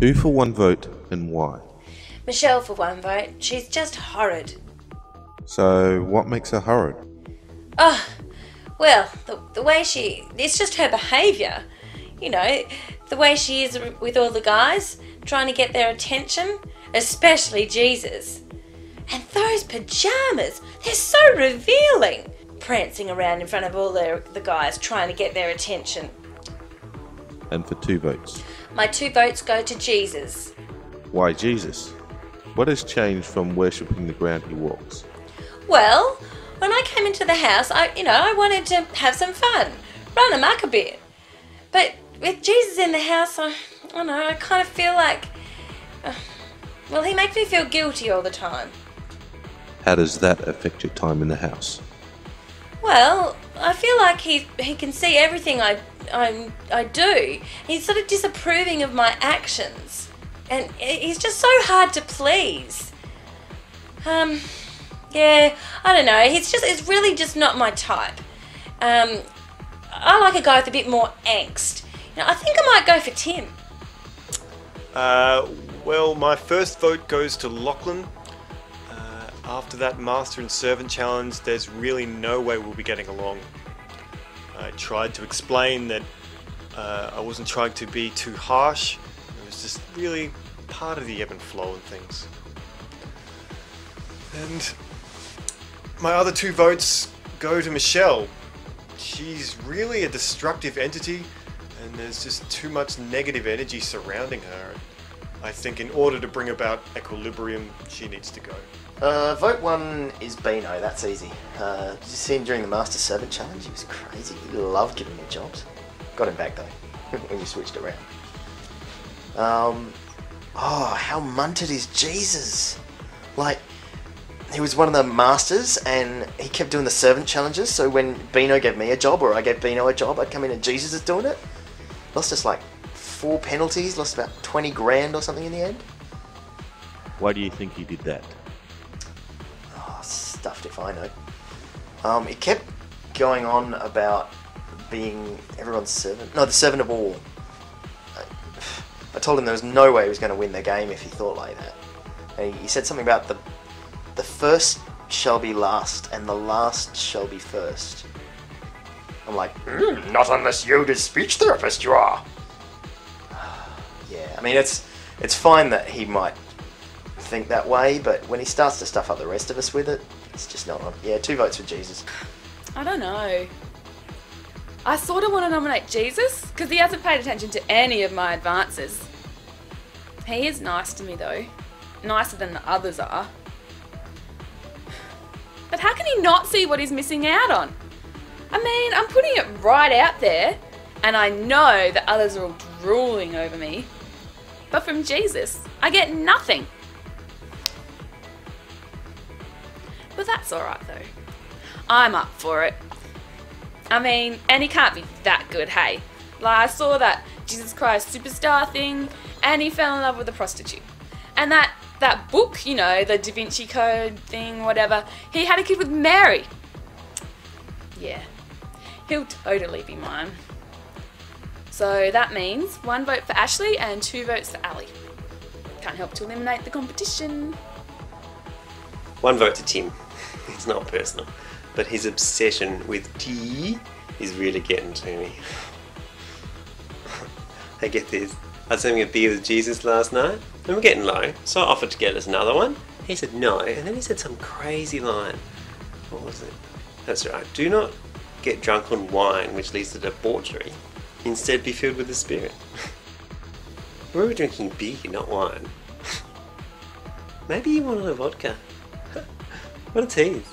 Who for one vote and why? Michelle for one vote. She's just horrid. So, what makes her horrid? Oh, well, the way it's just her behaviour. You know, the way she is with all the guys, trying to get their attention, especially Jesus. And those pyjamas, they're so revealing. Prancing around in front of all the guys, trying to get their attention. And for 2 votes. My 2 votes go to Jesus. Why Jesus? What has changed from worshipping the ground he walks? Well, when I came into the house, I wanted to have some fun, run amok a bit. But with Jesus in the house, I kind of feel like, he makes me feel guilty all the time. How does that affect your time in the house? Well, I feel like he can see everything I do. He's sort of disapproving of my actions. And he's just so hard to please. Yeah, I don't know. It's really just not my type. I like a guy with a bit more angst. I think I might go for Tim. Well, my first vote goes to Lachlan. After that master and servant challenge, there's really no way we'll be getting along. I tried to explain that I wasn't trying to be too harsh. It was just really part of the ebb and flow of things. And my other 2 votes go to Michelle. She's really a destructive entity, and there's just too much negative energy surrounding her. I think in order to bring about equilibrium, she needs to go. Vote 1 is Beano, that's easy. Did you see him during the Master Servant Challenge? He was crazy. He loved giving me jobs. Got him back though, when you switched around. How munted is Jesus? Like, he was one of the masters and he kept doing the servant challenges, so when Beano gave me a job or I gave Beano a job, I'd come in and Jesus is doing it. Lost us like 4 penalties, lost about 20 grand or something in the end. Why do you think he did that? Stuffed if I know. He kept going on about being everyone's servant. No, the servant of all. I told him there was no way he was going to win the game if he thought like that. And he said something about the first shall be last and the last shall be first. I'm like, not unless you're the speech therapist you are. Yeah, I mean, it's fine that he might think that way, but when he starts to stuff up the rest of us with it, it's just not on. Yeah, 2 votes for Jesus. I don't know. I sort of want to nominate Jesus because he hasn't paid attention to any of my advances. He is nice to me though. Nicer than the others are. But how can he not see what he's missing out on? I mean, I'm putting it right out there and I know that others are all drooling over me. But from Jesus, I get nothing. But that's alright though. I'm up for it. I mean, and he can't be that good, hey? Like, I saw that Jesus Christ Superstar thing, and he fell in love with a prostitute. And that book, the Da Vinci Code thing, whatever, he had a kid with Mary. Yeah, he'll totally be mine. So that means 1 vote for Ashley and 2 votes for Ali. Can't help to eliminate the competition. 1 vote to Tim. It's not personal, but his obsession with tea is really getting to me. I get this. I was having a beer with Jesus last night, and we're getting low, so I offered to get us another one. He said no, and then he said some crazy line. What was it? That's right. Do not get drunk on wine, which leads to debauchery. Instead, be filled with the Spirit. We were drinking beer, not wine. Maybe you wanted a vodka. What a tease.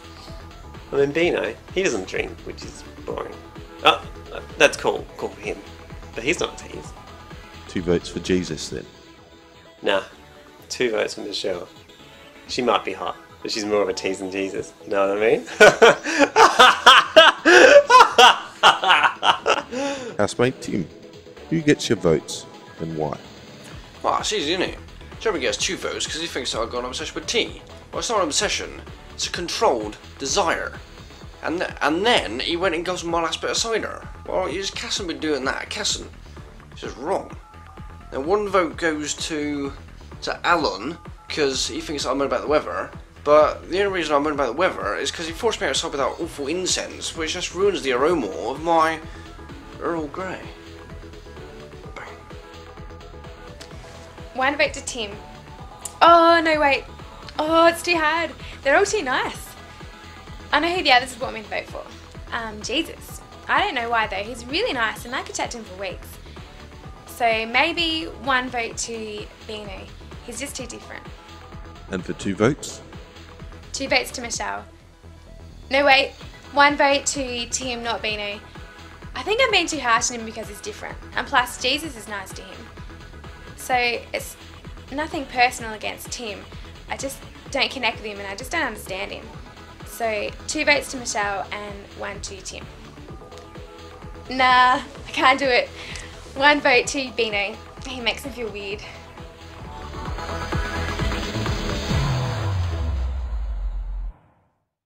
I mean, Beano, he doesn't drink, which is boring. Oh, that's cool for him. But he's not a tease. 2 votes for Jesus then. Nah, 2 votes for Michelle. She might be hot, but she's more of a tease than Jesus. You know what I mean? Housemate Tim, who gets your votes and why? Well, it's easy, isn't it? Jeremy gets 2 votes because he thinks that I've got an obsession with tea. Well, it's not an obsession, it's a controlled desire. And then he went and got my last bit of cider. Well, you just Casson been doing that. Casson, it's just wrong. And one vote goes to Alan, because he thinks I'm moaning about the weather. But the only reason I'm moaning about the weather is because he forced me outside with that awful incense, which just ruins the aroma of my Earl Grey. Bang. One vote to Tim. Oh, no, wait. Oh, it's too hard. They're all too nice. I know who the others would want me to vote for. Jesus. I don't know why though. He's really nice and I could chat to him for weeks. So maybe one vote to Beano. He's just too different. And for 2 votes? 2 votes to Michelle. No, wait. 1 vote to Tim, not Beano. I think I'm being too harsh on him because he's different. And plus, Jesus is nice to him. So it's nothing personal against Tim. I just don't connect with him and I just don't understand him. So 2 votes to Michelle and 1 to Tim. Nah, I can't do it. 1 vote to Beano. He makes me feel weird.